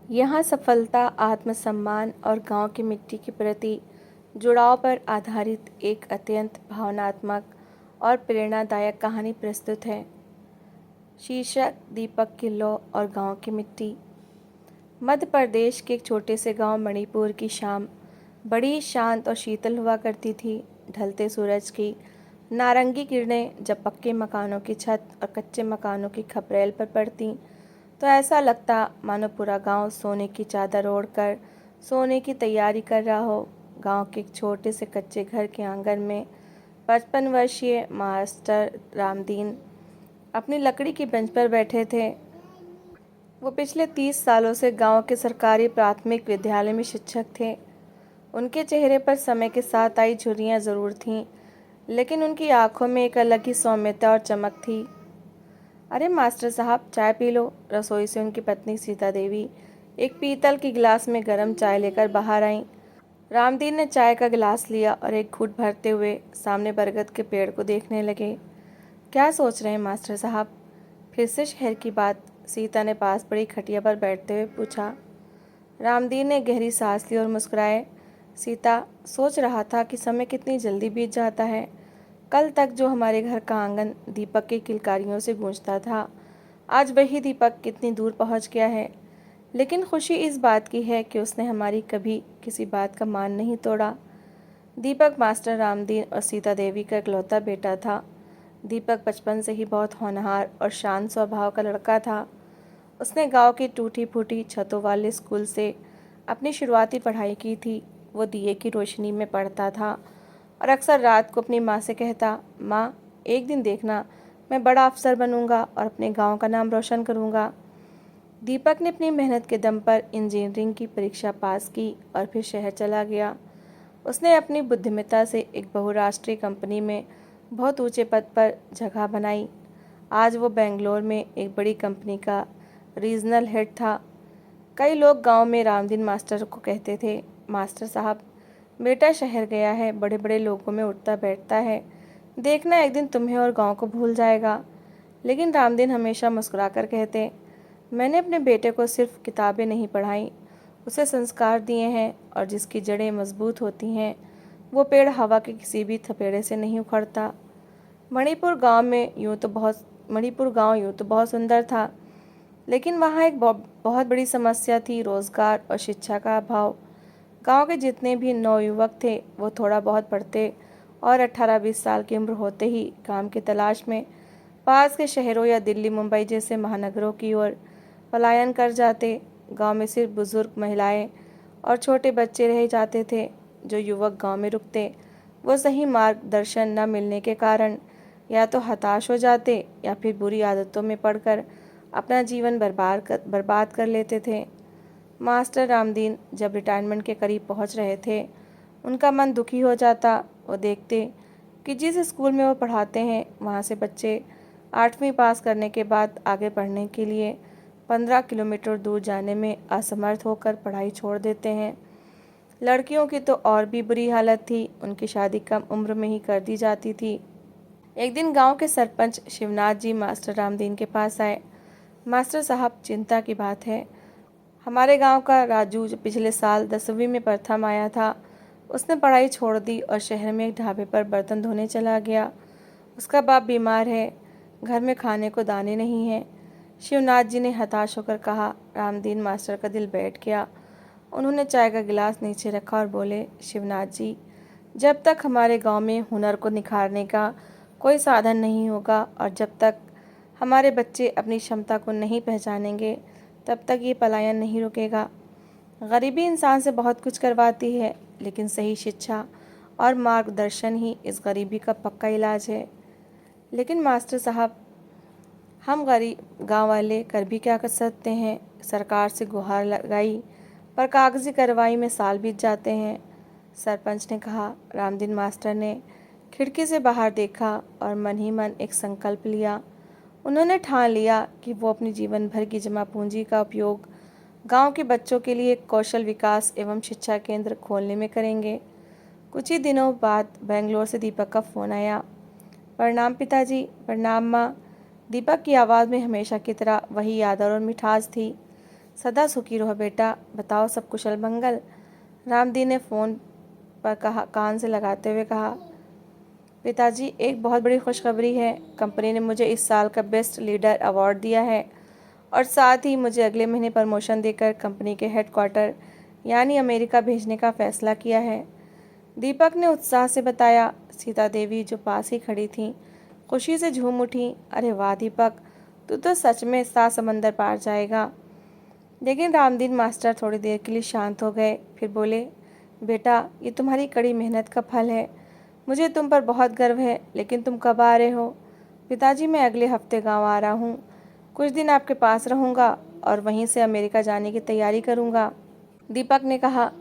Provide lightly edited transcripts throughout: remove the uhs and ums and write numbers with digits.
यहाँ सफलता, आत्मसम्मान और गांव की मिट्टी के प्रति जुड़ाव पर आधारित एक अत्यंत भावनात्मक और प्रेरणादायक कहानी प्रस्तुत है। शीर्षक: दीपक किल्लो और गांव की मिट्टी। मध्य प्रदेश के एक छोटे से गांव मणिपुर की शाम बड़ी शांत और शीतल हुआ करती थी। ढलते सूरज की नारंगी किरणें जब पक्के मकानों की छत और कच्चे मकानों की खपरेल पर पड़ती तो ऐसा लगता मानो पूरा गांव सोने की चादर ओढ़कर सोने की तैयारी कर रहा हो। गांव के एक छोटे से कच्चे घर के आंगन में 55 वर्षीय मास्टर रामदीन अपनी लकड़ी की बेंच पर बैठे थे। वो पिछले 30 सालों से गांव के सरकारी प्राथमिक विद्यालय में शिक्षक थे। उनके चेहरे पर समय के साथ आई झुर्रियाँ ज़रूर थीं, लेकिन उनकी आंखों में एक अलग ही सौम्यता और चमक थी। अरे मास्टर साहब, चाय पी लो। रसोई से उनकी पत्नी सीता देवी एक पीतल की गिलास में गर्म चाय लेकर बाहर आईं। रामदीन ने चाय का गिलास लिया और एक घूंट भरते हुए सामने बरगद के पेड़ को देखने लगे। क्या सोच रहे हैं मास्टर साहब? फिर से शहर की बात? सीता ने पास पड़ी खटिया पर बैठते हुए पूछा। रामदीन ने गहरी सांस ली और मुस्कुराए। सीता, सोच रहा था कि समय कितनी जल्दी बीत जाता है। कल तक जो हमारे घर का आंगन दीपक की किलकारियों से गूंजता था, आज वही दीपक कितनी दूर पहुंच गया है। लेकिन खुशी इस बात की है कि उसने हमारी कभी किसी बात का मान नहीं तोड़ा। दीपक मास्टर रामदीन और सीता देवी का इकलौता बेटा था। दीपक बचपन से ही बहुत होनहार और शांत स्वभाव का लड़का था। उसने गांव की टूटी फूटी छतों वाले स्कूल से अपनी शुरुआती पढ़ाई की थी। वो दिए की रोशनी में पढ़ता था और अक्सर रात को अपनी माँ से कहता, माँ, एक दिन देखना, मैं बड़ा अफसर बनूंगा और अपने गांव का नाम रोशन करूंगा। दीपक ने अपनी मेहनत के दम पर इंजीनियरिंग की परीक्षा पास की और फिर शहर चला गया। उसने अपनी बुद्धिमत्ता से एक बहुराष्ट्रीय कंपनी में बहुत ऊंचे पद पर जगह बनाई। आज वो बेंगलोर में एक बड़ी कंपनी का रीजनल हेड था। कई लोग गांव में रामदीन मास्टर को कहते थे, मास्टर साहब, बेटा शहर गया है, बड़े बड़े लोगों में उठता बैठता है, देखना एक दिन तुम्हें और गांव को भूल जाएगा। लेकिन रामदीन हमेशा मुस्कुराकर कहते, मैंने अपने बेटे को सिर्फ किताबें नहीं पढ़ाई, उसे संस्कार दिए हैं, और जिसकी जड़ें मजबूत होती हैं वो पेड़ हवा के किसी भी थपेड़े से नहीं उखड़ता। मणिपुर गांव यूँ तो बहुत सुंदर था, लेकिन वहाँ एक बहुत बड़ी समस्या थी, रोजगार और शिक्षा का अभाव। गांव के जितने भी नवयुवक थे वो थोड़ा बहुत पढ़ते और 18-20 साल की उम्र होते ही काम की तलाश में पास के शहरों या दिल्ली मुंबई जैसे महानगरों की ओर पलायन कर जाते। गांव में सिर्फ बुजुर्ग, महिलाएं और छोटे बच्चे रह जाते थे। जो युवक गांव में रुकते वो सही मार्गदर्शन न मिलने के कारण या तो हताश हो जाते या फिर बुरी आदतों में पड़कर अपना जीवन बर्बाद कर लेते थे। मास्टर रामदीन जब रिटायरमेंट के करीब पहुंच रहे थे, उनका मन दुखी हो जाता। वो देखते कि जिस स्कूल में वो पढ़ाते हैं वहाँ से बच्चे 8वीं पास करने के बाद आगे पढ़ने के लिए 15 किलोमीटर दूर जाने में असमर्थ होकर पढ़ाई छोड़ देते हैं। लड़कियों की तो और भी बुरी हालत थी, उनकी शादी कम उम्र में ही कर दी जाती थी। एक दिन गांव के सरपंच शिवनाथ जी मास्टर रामदीन के पास आए। मास्टर साहब, चिंता की बात है। हमारे गांव का राजू जो पिछले साल 10वीं में प्रथम आया था, उसने पढ़ाई छोड़ दी और शहर में एक ढाबे पर बर्तन धोने चला गया। उसका बाप बीमार है, घर में खाने को दाने नहीं हैं। शिवनाथ जी ने हताश होकर कहा। रामदीन मास्टर का दिल बैठ गया। उन्होंने चाय का गिलास नीचे रखा और बोले, शिवनाथ जी, जब तक हमारे गांव में हुनर को निखारने का कोई साधन नहीं होगा और जब तक हमारे बच्चे अपनी क्षमता को नहीं पहचानेंगे, तब तक ये पलायन नहीं रुकेगा। गरीबी इंसान से बहुत कुछ करवाती है, लेकिन सही शिक्षा और मार्गदर्शन ही इस गरीबी का पक्का इलाज है। लेकिन मास्टर साहब, हम गरीब गांव वाले कर भी क्या कर सकते हैं? सरकार से गुहार लगाई, पर कागजी कार्रवाई में साल बीत जाते हैं, सरपंच ने कहा। रामदीन मास्टर ने खिड़की से बाहर देखा और मन ही मन एक संकल्प लिया। उन्होंने ठान लिया कि वो अपनी जीवन भर की जमा पूंजी का उपयोग गांव के बच्चों के लिए कौशल विकास एवं शिक्षा केंद्र खोलने में करेंगे। कुछ ही दिनों बाद बेंगलोर से दीपक का फ़ोन आया। प्रणाम पिताजी। प्रणाम माँ। दीपक की आवाज़ में हमेशा की तरह वही आदर और मिठास थी। सदा सुखी रहो बेटा, बताओ सब कुशल मंगल। रामदीन ने फ़ोन पर कान से लगाते हुए कहा, पिताजी एक बहुत बड़ी खुशखबरी है। कंपनी ने मुझे इस साल का बेस्ट लीडर अवार्ड दिया है और साथ ही मुझे अगले महीने प्रमोशन देकर कंपनी के हेडक्वार्टर यानी अमेरिका भेजने का फैसला किया है। दीपक ने उत्साह से बताया। सीता देवी जो पास ही खड़ी थीं खुशी से झूम उठी। अरे वाह दीपक, तू तो सच में 7 समंदर पार जाएगा। लेकिन रामदीन मास्टर थोड़ी देर के लिए शांत हो गए, फिर बोले, बेटा ये तुम्हारी कड़ी मेहनत का फल है। मुझे तुम पर बहुत गर्व है, लेकिन तुम कब आ रहे हो? पिताजी मैं अगले हफ्ते गांव आ रहा हूँ। कुछ दिन आपके पास रहूँगा और वहीं से अमेरिका जाने की तैयारी करूँगा। दीपक ने कहा।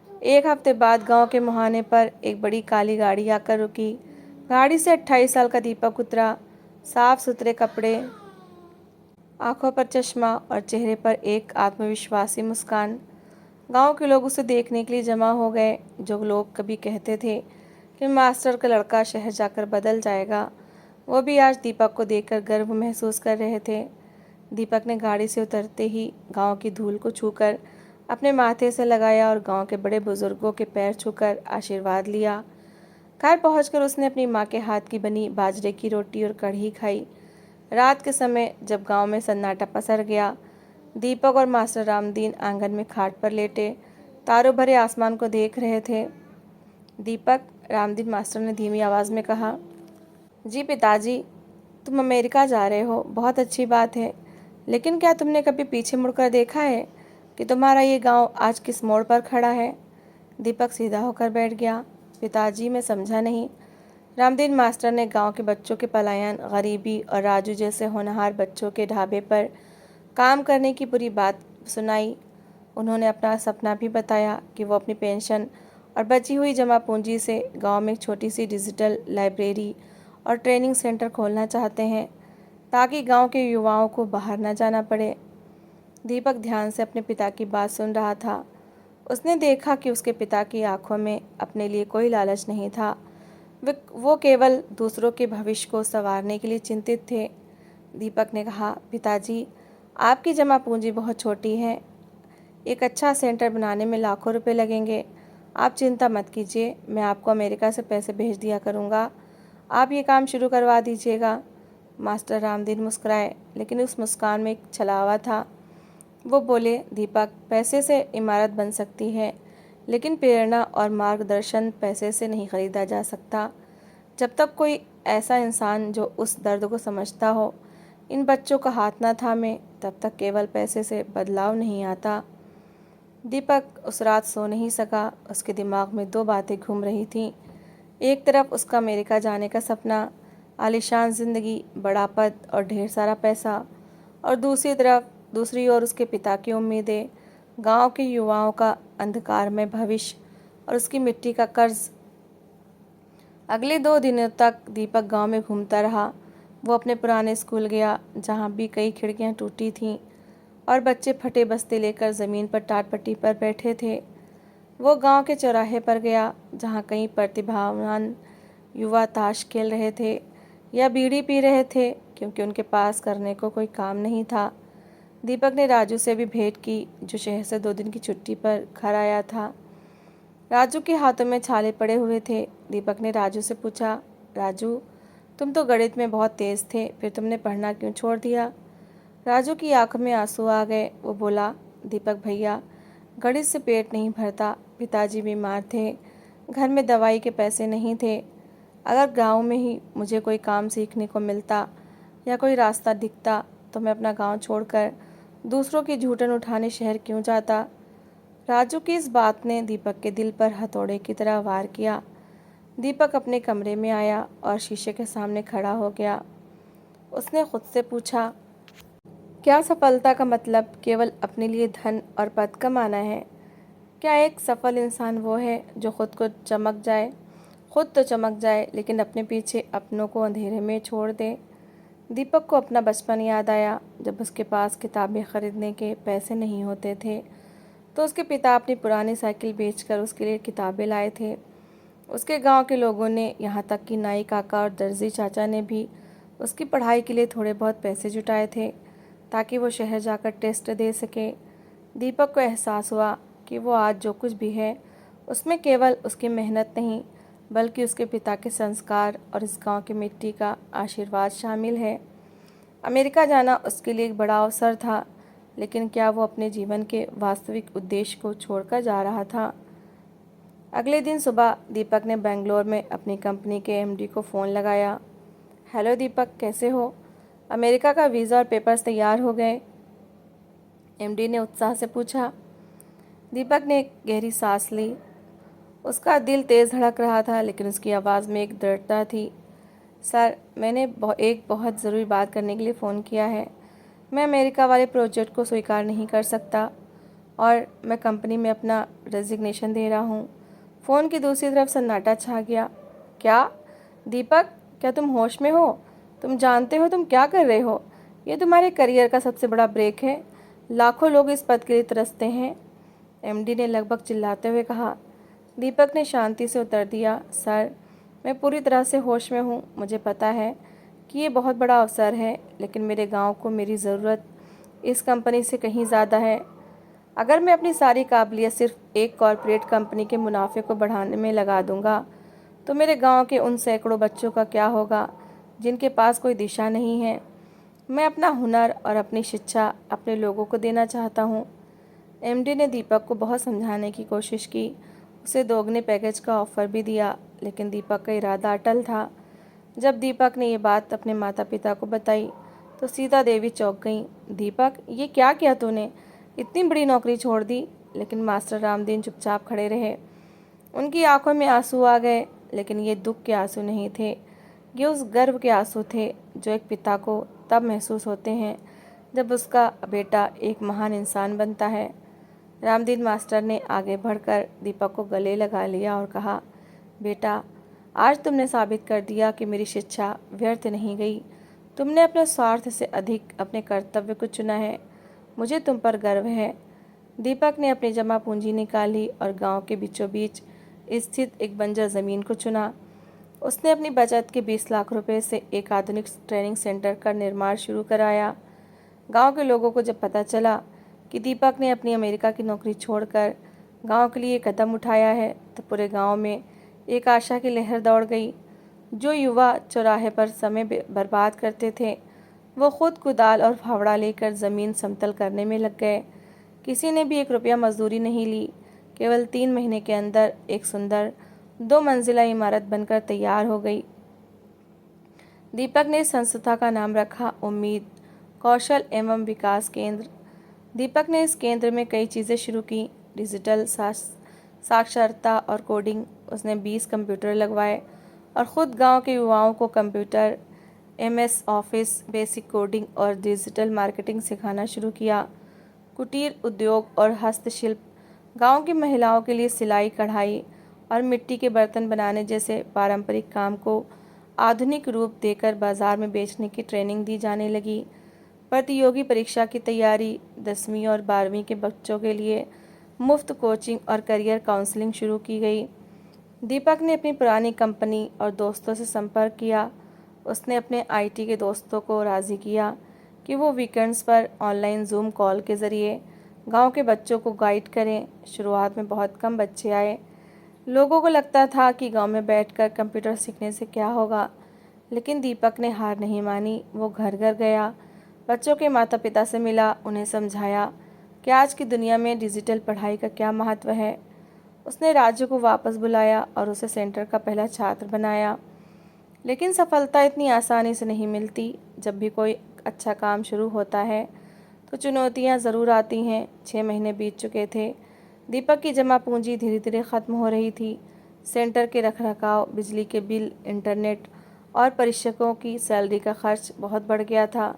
1 हफ्ते बाद गांव के मुहाने पर एक बड़ी काली गाड़ी आकर रुकी। गाड़ी से 28 साल का दीपक उतरा। साफ सुथरे कपड़े, आंखों पर चश्मा और चेहरे पर एक आत्मविश्वासी मुस्कान। गांव के लोग उसे देखने के लिए जमा हो गए। जो लोग कभी कहते थे कि मास्टर का लड़का शहर जाकर बदल जाएगा, वो भी आज दीपक को देखकर गर्व महसूस कर रहे थे। दीपक ने गाड़ी से उतरते ही गांव की धूल को छूकर अपने माथे से लगाया और गांव के बड़े बुजुर्गों के पैर छूकर आशीर्वाद लिया। घर पहुंचकर उसने अपनी माँ के हाथ की बनी बाजरे की रोटी और कढ़ी खाई। रात के समय जब गांव में सन्नाटा पसर गया, दीपक और मास्टर रामदीन आंगन में खाट पर लेटे तारों भरे आसमान को देख रहे थे। दीपक, रामदीन मास्टर ने धीमी आवाज़ में कहा, जी पिताजी, तुम अमेरिका जा रहे हो, बहुत अच्छी बात है, लेकिन क्या तुमने कभी पीछे मुड़कर देखा है कि तुम्हारा ये गांव आज किस मोड़ पर खड़ा है? दीपक सीधा होकर बैठ गया। पिताजी मैं समझा नहीं। रामदीन मास्टर ने गांव के बच्चों के पलायन, गरीबी और राजू जैसे होनहार बच्चों के ढाबे पर काम करने की पूरी बात सुनाई। उन्होंने अपना सपना भी बताया कि वो अपनी पेंशन और बची हुई जमा पूंजी से गांव में एक छोटी सी डिजिटल लाइब्रेरी और ट्रेनिंग सेंटर खोलना चाहते हैं ताकि गांव के युवाओं को बाहर न जाना पड़े। दीपक ध्यान से अपने पिता की बात सुन रहा था। उसने देखा कि उसके पिता की आंखों में अपने लिए कोई लालच नहीं था। वो केवल दूसरों के भविष्य को संवारने के लिए चिंतित थे। दीपक ने कहा, पिताजी आपकी जमा पूंजी बहुत छोटी है। एक अच्छा सेंटर बनाने में लाखों रुपए लगेंगे। आप चिंता मत कीजिए, मैं आपको अमेरिका से पैसे भेज दिया करूँगा। आप ये काम शुरू करवा दीजिएगा। मास्टर रामदीन मुस्कुराए, लेकिन उस मुस्कान में एक छलावा था। वो बोले, दीपक पैसे से इमारत बन सकती है, लेकिन प्रेरणा और मार्गदर्शन पैसे से नहीं खरीदा जा सकता। जब तक कोई ऐसा इंसान जो उस दर्द को समझता हो इन बच्चों का हाथ ना थामे, तब तक केवल पैसे से बदलाव नहीं आता। दीपक उस रात सो नहीं सका। उसके दिमाग में 2 बातें घूम रही थीं। एक तरफ उसका अमेरिका जाने का सपना, आलीशान ज़िंदगी, बड़ा पद और ढेर सारा पैसा, और दूसरी ओर उसके पिता की उम्मीदें, गांव के युवाओं का अंधकारमय भविष्य और उसकी मिट्टी का कर्ज। अगले 2 दिनों तक दीपक गांव में घूमता रहा। वो अपने पुराने स्कूल गया, जहां भी कई खिड़कियां टूटी थीं और बच्चे फटे बस्ते लेकर ज़मीन पर टाट पट्टी पर बैठे थे। वो गांव के चौराहे पर गया, जहां कई प्रतिभावान युवा ताश खेल रहे थे या बीड़ी पी रहे थे, क्योंकि उनके पास करने को कोई काम नहीं था। दीपक ने राजू से भी भेंट की, जो शहर से 2 दिन की छुट्टी पर घर आया था। राजू के हाथों में छाले पड़े हुए थे। दीपक ने राजू से पूछा, राजू तुम तो गणित में बहुत तेज़ थे, फिर तुमने पढ़ना क्यों छोड़ दिया? राजू की आंखों में आंसू आ गए। वो बोला, दीपक भैया, गणित से पेट नहीं भरता। पिताजी बीमार थे, घर में दवाई के पैसे नहीं थे। अगर गांव में ही मुझे कोई काम सीखने को मिलता या कोई रास्ता दिखता तो मैं अपना गांव छोड़कर दूसरों की झूठन उठाने शहर क्यों जाता? राजू की इस बात ने दीपक के दिल पर हथौड़े की तरह वार किया। दीपक अपने कमरे में आया और शीशे के सामने खड़ा हो गया। उसने खुद से पूछा, क्या सफलता का मतलब केवल अपने लिए धन और पद कमाना है? क्या एक सफल इंसान वो है जो खुद तो चमक जाए, लेकिन अपने पीछे अपनों को अंधेरे में छोड़ दे? दीपक को अपना बचपन याद आया, जब उसके पास किताबें खरीदने के पैसे नहीं होते थे तो उसके पिता अपनी पुरानी साइकिल बेचकर उसके लिए किताबें लाए थे। उसके गांव के लोगों ने, यहाँ तक कि नाई काका और दर्जी चाचा ने भी उसकी पढ़ाई के लिए थोड़े बहुत पैसे जुटाए थे ताकि वो शहर जाकर टेस्ट दे सके। दीपक को एहसास हुआ कि वो आज जो कुछ भी है उसमें केवल उसकी मेहनत नहीं बल्कि उसके पिता के संस्कार और इस गांव की मिट्टी का आशीर्वाद शामिल है। अमेरिका जाना उसके लिए एक बड़ा अवसर था, लेकिन क्या वो अपने जीवन के वास्तविक उद्देश्य को छोड़कर जा रहा था? अगले दिन सुबह दीपक ने बेंगलोर में अपनी कंपनी के एमडी को फ़ोन लगाया। हेलो दीपक, कैसे हो? अमेरिका का वीज़ा और पेपर्स तैयार हो गए? एमडी ने उत्साह से पूछा। दीपक ने एक गहरी सांस ली। उसका दिल तेज़ धड़क रहा था, लेकिन उसकी आवाज़ में एक दृढ़ता थी। सर, मैंने एक बहुत ज़रूरी बात करने के लिए फ़ोन किया है। मैं अमेरिका वाले प्रोजेक्ट को स्वीकार नहीं कर सकता और मैं कंपनी में अपना रेजिग्नेशन दे रहा हूँ। फ़ोन की दूसरी तरफ सन्नाटा छा गया। क्या? दीपक, क्या तुम होश में हो? तुम जानते हो तुम क्या कर रहे हो? ये तुम्हारे करियर का सबसे बड़ा ब्रेक है। लाखों लोग इस पद के लिए तरसते हैं। एमडी ने लगभग चिल्लाते हुए कहा। दीपक ने शांति से उत्तर दिया, सर, मैं पूरी तरह से होश में हूँ। मुझे पता है कि ये बहुत बड़ा अवसर है, लेकिन मेरे गांव को मेरी ज़रूरत इस कंपनी से कहीं ज़्यादा है। अगर मैं अपनी सारी काबिलियत सिर्फ एक कॉरपोरेट कंपनी के मुनाफे को बढ़ाने में लगा दूंगा, तो मेरे गांव के उन सैकड़ों बच्चों का क्या होगा जिनके पास कोई दिशा नहीं है। मैं अपना हुनर और अपनी शिक्षा अपने लोगों को देना चाहता हूँ। एमडी ने दीपक को बहुत समझाने की कोशिश की, उसे दोगुने पैकेज का ऑफ़र भी दिया, लेकिन दीपक का इरादा अटल था। जब दीपक ने ये बात अपने माता पिता को बताई तो सीता देवी चौंक गईं। दीपक, ये क्या किया तूने? इतनी बड़ी नौकरी छोड़ दी? लेकिन मास्टर रामदीन चुपचाप खड़े रहे। उनकी आंखों में आंसू आ गए, लेकिन ये दुख के आंसू नहीं थे, ये उस गर्व के आंसू थे जो एक पिता को तब महसूस होते हैं जब उसका बेटा एक महान इंसान बनता है। रामदीन मास्टर ने आगे बढ़कर दीपक को गले लगा लिया और कहा, बेटा, आज तुमने साबित कर दिया कि मेरी शिक्षा व्यर्थ नहीं गई। तुमने अपने स्वार्थ से अधिक अपने कर्तव्य को चुना है। मुझे तुम पर गर्व है। दीपक ने अपनी जमा पूंजी निकाली और गांव के बीचों बीच स्थित एक बंजर ज़मीन को चुना। उसने अपनी बचत के 20 लाख रुपए से एक आधुनिक ट्रेनिंग सेंटर का निर्माण शुरू कराया। गांव के लोगों को जब पता चला कि दीपक ने अपनी अमेरिका की नौकरी छोड़कर गांव के लिए कदम उठाया है, तो पूरे गांव में एक आशा की लहर दौड़ गई। जो युवा चौराहे पर समय बर्बाद करते थे, वो खुद कुदाल और फावड़ा लेकर ज़मीन समतल करने में लग गए। किसी ने भी 1 रुपया मजदूरी नहीं ली। केवल 3 महीने के अंदर एक सुंदर 2 मंजिला इमारत बनकर तैयार हो गई। दीपक ने इस संस्था का नाम रखा उम्मीद कौशल एवं विकास केंद्र। दीपक ने इस केंद्र में कई चीज़ें शुरू की, डिजिटल साक्षरता और कोडिंग। उसने 20 कंप्यूटर लगवाए और ख़ुद गांव के युवाओं को computer, MS office, basic coding और डिजिटल मार्केटिंग सिखाना शुरू किया। कुटीर उद्योग और हस्तशिल्प, गांव की महिलाओं के लिए सिलाई, कढ़ाई और मिट्टी के बर्तन बनाने जैसे पारंपरिक काम को आधुनिक रूप देकर बाजार में बेचने की ट्रेनिंग दी जाने लगी। प्रतियोगी परीक्षा की तैयारी, 10वीं और 12वीं के बच्चों के लिए मुफ्त कोचिंग और करियर काउंसलिंग शुरू की गई। दीपक ने अपनी पुरानी कंपनी और दोस्तों से संपर्क किया। उसने अपने IT के दोस्तों को राज़ी किया कि वो वीकेंड्स पर ऑनलाइन जूम कॉल के ज़रिए गांव के बच्चों को गाइड करें। शुरुआत में बहुत कम बच्चे आए। लोगों को लगता था कि गांव में बैठकर कंप्यूटर सीखने से क्या होगा, लेकिन दीपक ने हार नहीं मानी। वो घर घर गया, बच्चों के माता पिता से मिला, उन्हें समझाया कि आज की दुनिया में डिजिटल पढ़ाई का क्या महत्व है। उसने राजू को वापस बुलाया और उसे सेंटर का पहला छात्र बनाया। लेकिन सफलता इतनी आसानी से नहीं मिलती। जब भी कोई अच्छा काम शुरू होता है तो चुनौतियां ज़रूर आती हैं। 6 महीने बीत चुके थे। दीपक की जमा पूंजी धीरे धीरे ख़त्म हो रही थी। सेंटर के रखरखाव, बिजली के बिल, इंटरनेट और परीक्षकों की सैलरी का खर्च बहुत बढ़ गया था।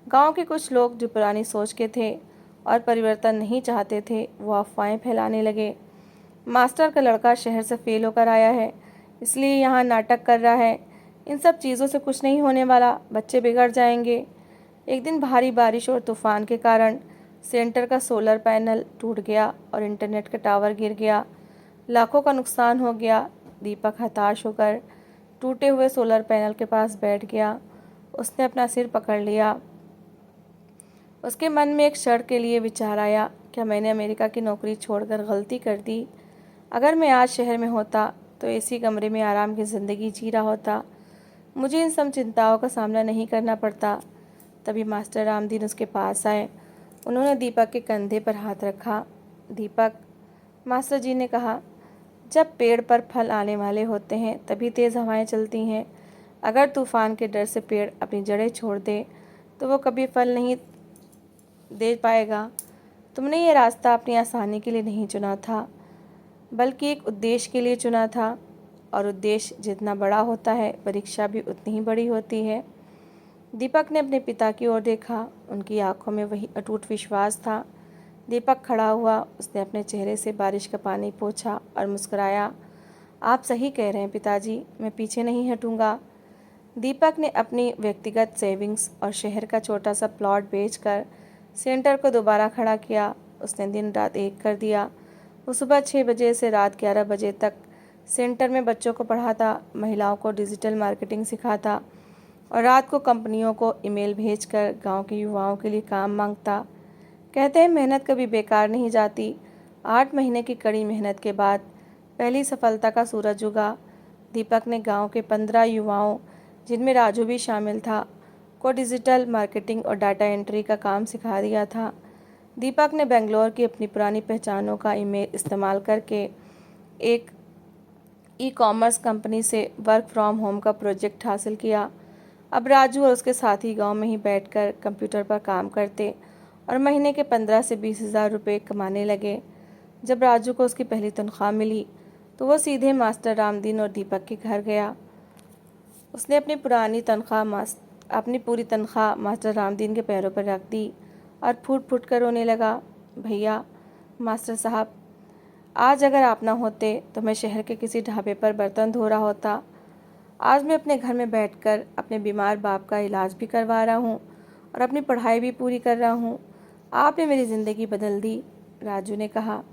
गांव के कुछ लोग जो पुरानी सोच के थे और परिवर्तन नहीं चाहते थे, वो अफवाहें फैलाने लगे। मास्टर का लड़का शहर से फेल होकर आया है, इसलिए यहाँ नाटक कर रहा है। इन सब चीज़ों से कुछ नहीं होने वाला, बच्चे बिगड़ जाएंगे। एक दिन भारी बारिश और तूफान के कारण सेंटर का सोलर पैनल टूट गया और इंटरनेट का टावर गिर गया। लाखों का नुकसान हो गया। दीपक हताश होकर टूटे हुए सोलर पैनल के पास बैठ गया। उसने अपना सिर पकड़ लिया। उसके मन में एक क्षण के लिए विचार आया, क्या मैंने अमेरिका की नौकरी छोड़कर गलती कर दी? अगर मैं आज शहर में होता तो एसी कमरे में आराम की ज़िंदगी जी रहा होता, मुझे इन सब चिंताओं का सामना नहीं करना पड़ता। तभी मास्टर रामदीन उसके पास आए। उन्होंने दीपक के कंधे पर हाथ रखा। दीपक, मास्टर जी ने कहा, जब पेड़ पर फल आने वाले होते हैं तभी तेज़ हवाएं चलती हैं। अगर तूफान के डर से पेड़ अपनी जड़ें छोड़ दे तो वो कभी फल नहीं दे पाएगा। तुमने ये रास्ता अपनी आसानी के लिए नहीं चुना था, बल्कि एक उद्देश्य के लिए चुना था, और उद्देश्य जितना बड़ा होता है परीक्षा भी उतनी ही बड़ी होती है। दीपक ने अपने पिता की ओर देखा। उनकी आंखों में वही अटूट विश्वास था। दीपक खड़ा हुआ। उसने अपने चेहरे से बारिश का पानी पोंछा और मुस्कुराया। आप सही कह रहे हैं पिताजी, मैं पीछे नहीं हटूंगा। दीपक ने अपनी व्यक्तिगत सेविंग्स और शहर का छोटा सा प्लॉट बेचकर सेंटर को दोबारा खड़ा किया। उसने दिन रात एक कर दिया। वो सुबह 6 बजे से रात 11 बजे तक सेंटर में बच्चों को पढ़ाता, महिलाओं को डिजिटल मार्केटिंग सिखाता और रात को कंपनियों को ईमेल भेजकर गांव के युवाओं के लिए काम मांगता। कहते हैं मेहनत कभी बेकार नहीं जाती। 8 महीने की कड़ी मेहनत के बाद पहली सफलता का सूरज उगा। दीपक ने गांव के 15 युवाओं, जिनमें राजू भी शामिल था, को डिजिटल मार्केटिंग और डाटा एंट्री का काम सिखा दिया था। दीपक ने बेंगलोर की अपनी पुरानी पहचानों का ईमेल इस्तेमाल करके एक ई-कॉमर्स कंपनी से वर्क फ्रॉम होम का प्रोजेक्ट हासिल किया। अब राजू और उसके साथी गांव में ही बैठकर कंप्यूटर पर काम करते और महीने के 15 से 20 हज़ार रुपये कमाने लगे। जब राजू को उसकी पहली तनख्वाह मिली तो वो सीधे मास्टर रामदीन और दीपक के घर गया। उसने अपनी पूरी तनख्वाह मास्टर रामदीन के पैरों पर रख दी और फूट फूट कर रोने लगा। भैया, मास्टर साहब, आज अगर आप ना होते तो मैं शहर के किसी ढाबे पर बर्तन धो रहा होता। आज मैं अपने घर में बैठकर अपने बीमार बाप का इलाज भी करवा रहा हूँ और अपनी पढ़ाई भी पूरी कर रहा हूँ। आपने मेरी ज़िंदगी बदल दी, राजू ने कहा।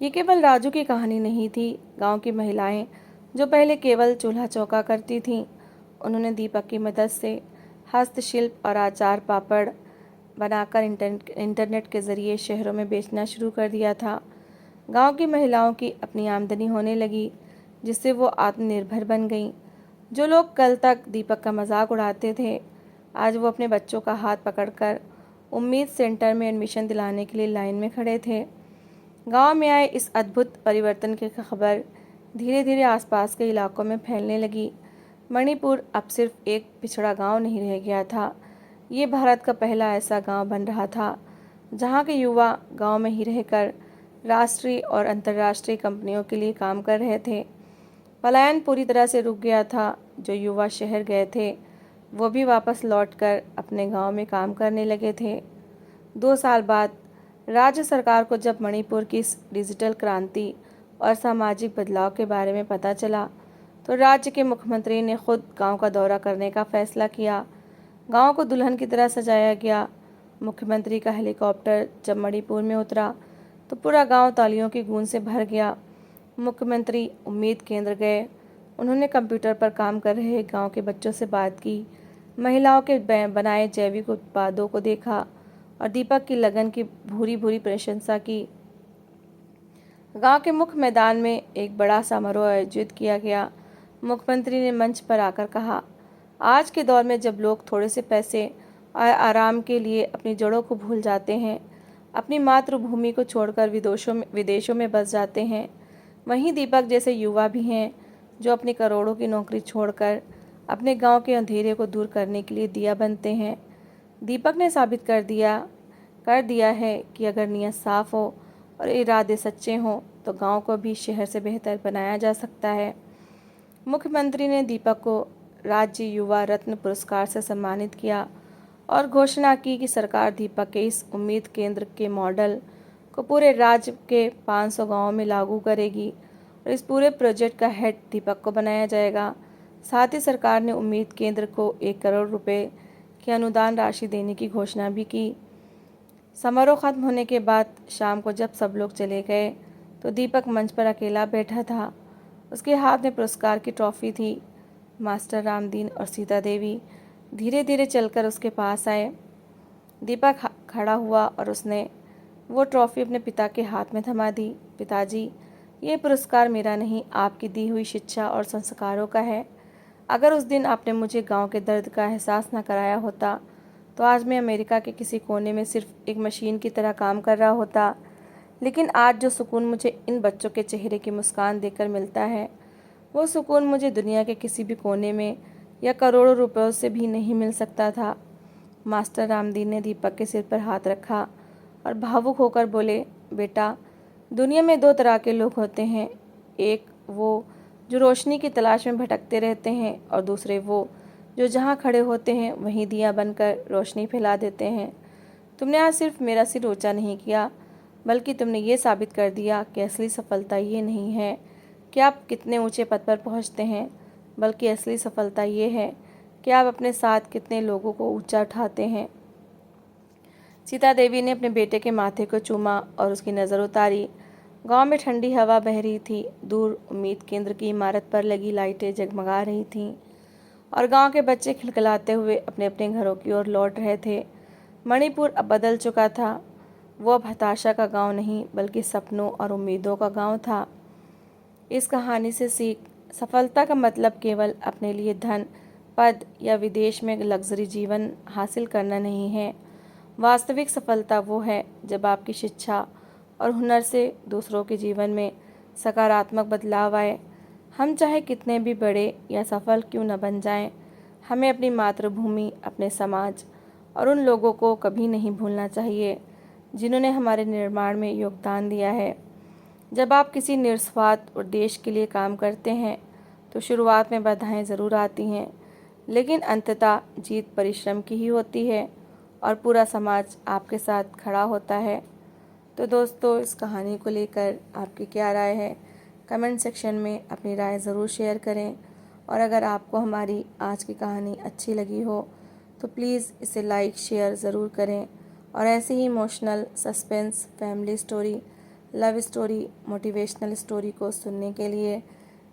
ये केवल राजू की कहानी नहीं थी। गांव की महिलाएं जो पहले केवल चूल्हा चौका करती थीं, उन्होंने दीपक की मदद से हस्तशिल्प और अचार पापड़ बनाकर इंटरनेट के ज़रिए शहरों में बेचना शुरू कर दिया था। गांव की महिलाओं की अपनी आमदनी होने लगी, जिससे वो आत्मनिर्भर बन गईं। जो लोग कल तक दीपक का मजाक उड़ाते थे, आज वो अपने बच्चों का हाथ पकड़कर उम्मीद सेंटर में एडमिशन दिलाने के लिए लाइन में खड़े थे। गांव में आए इस अद्भुत परिवर्तन की खबर धीरे धीरे आसपास के इलाकों में फैलने लगी। मणिपुर अब सिर्फ एक पिछड़ा गांव नहीं रह गया था। ये भारत का पहला ऐसा गांव बन रहा था जहां के युवा गांव में ही रहकर राष्ट्रीय और अंतर्राष्ट्रीय कंपनियों के लिए काम कर रहे थे। पलायन पूरी तरह से रुक गया था। जो युवा शहर गए थे वो भी वापस लौटकर अपने गांव में काम करने लगे थे। 2 साल बाद राज्य सरकार को जब मणिपुर की इस डिजिटल क्रांति और सामाजिक बदलाव के बारे में पता चला तो राज्य के मुख्यमंत्री ने खुद गांव का दौरा करने का फैसला किया। गांव को दुल्हन की तरह सजाया गया। मुख्यमंत्री का हेलीकॉप्टर जब मणिपुर में उतरा तो पूरा गांव तालियों की गूंज से भर गया। मुख्यमंत्री उम्मीद केंद्र गए। उन्होंने कंप्यूटर पर काम कर रहे गांव के बच्चों से बात की, महिलाओं के बनाए जैविक उत्पादों को देखा और दीपक की लगन की भूरी भूरी प्रशंसा की। गांव के मुख्य मैदान में एक बड़ा समारोह आयोजित किया गया। मुख्यमंत्री ने मंच पर आकर कहा, आज के दौर में जब लोग थोड़े से पैसे और आराम के लिए अपनी जड़ों को भूल जाते हैं, अपनी मातृभूमि को छोड़कर विदेशों में बस जाते हैं, वहीं दीपक जैसे युवा भी हैं जो अपनी करोड़ों की नौकरी छोड़कर अपने गांव के अंधेरे को दूर करने के लिए दिया बनते हैं। दीपक ने साबित कर दिया है कि अगर नीयत साफ हो और इरादे सच्चे हों तो गांव को भी शहर से बेहतर बनाया जा सकता है। मुख्यमंत्री ने दीपक को राज्य युवा रत्न पुरस्कार से सम्मानित किया और घोषणा की कि सरकार दीपक के इस उम्मीद केंद्र के मॉडल को पूरे राज्य के 500 गांवों में लागू करेगी और इस पूरे प्रोजेक्ट का हेड दीपक को बनाया जाएगा। साथ ही सरकार ने उम्मीद केंद्र को 1 करोड़ रुपए की अनुदान राशि देने की घोषणा भी की। समारोह खत्म होने के बाद शाम को जब सब लोग चले गए तो दीपक मंच पर अकेला बैठा था। उसके हाथ में पुरस्कार की ट्रॉफी थी। मास्टर रामदीन और सीता देवी धीरे धीरे चलकर उसके पास आए। दीपक खड़ा हुआ और उसने वो ट्रॉफ़ी अपने पिता के हाथ में थमा दी। पिताजी, ये पुरस्कार मेरा नहीं, आपकी दी हुई शिक्षा और संस्कारों का है। अगर उस दिन आपने मुझे गांव के दर्द का एहसास न कराया होता तो आज मैं अमेरिका के किसी कोने में सिर्फ एक मशीन की तरह काम कर रहा होता। लेकिन आज जो सुकून मुझे इन बच्चों के चेहरे की मुस्कान देखकर मिलता है, वो सुकून मुझे दुनिया के किसी भी कोने में या करोड़ों रुपयों से भी नहीं मिल सकता था। मास्टर रामदीन ने दीपक के सिर पर हाथ रखा और भावुक होकर बोले, बेटा, दुनिया में दो तरह के लोग होते हैं। एक वो जो रोशनी की तलाश में भटकते रहते हैं और दूसरे वो जो जहाँ खड़े होते हैं वहीं दिया बनकर रोशनी फैला देते हैं। तुमने आज सिर्फ मेरा सिर ऊंचा नहीं किया, बल्कि तुमने ये साबित कर दिया कि असली सफलता ये नहीं है कि आप कितने ऊंचे पद पर पहुंचते हैं, बल्कि असली सफलता ये है कि आप अपने साथ कितने लोगों को ऊंचा उठाते हैं। सीता देवी ने अपने बेटे के माथे को चूमा और उसकी नज़र उतारी। गांव में ठंडी हवा बह रही थी। दूर उम्मीद केंद्र की इमारत पर लगी लाइटें जगमगा रही थीं और गांव के बच्चे खिलखिलाते हुए अपने अपने घरों की ओर लौट रहे थे। मणिपुर अब बदल चुका था। वो अब हताशा का गांव नहीं, बल्कि सपनों और उम्मीदों का गांव था। इस कहानी से सीख, सफलता का मतलब केवल अपने लिए धन, पद या विदेश में लग्जरी जीवन हासिल करना नहीं है। वास्तविक सफलता वो है जब आपकी शिक्षा और हुनर से दूसरों के जीवन में सकारात्मक बदलाव आए। हम चाहे कितने भी बड़े या सफल क्यों न बन जाएं, हमें अपनी मातृभूमि, अपने समाज और उन लोगों को कभी नहीं भूलना चाहिए जिन्होंने हमारे निर्माण में योगदान दिया है। जब आप किसी निस्वार्थ उद्देश्य के लिए काम करते हैं तो शुरुआत में बाधाएं ज़रूर आती हैं, लेकिन अंततः जीत परिश्रम की ही होती है और पूरा समाज आपके साथ खड़ा होता है। तो दोस्तों, इस कहानी को लेकर आपकी क्या राय है? कमेंट सेक्शन में अपनी राय ज़रूर शेयर करें। और अगर आपको हमारी आज की कहानी अच्छी लगी हो तो प्लीज़ इसे लाइक शेयर ज़रूर करें। और ऐसे ही emotional, suspense, family story, love story, motivational story को सुनने के लिए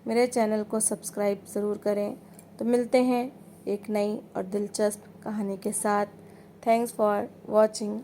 मेरे चैनल को सब्सक्राइब ज़रूर करें। तो मिलते हैं एक नई और दिलचस्प कहानी के साथ। Thanks for watching.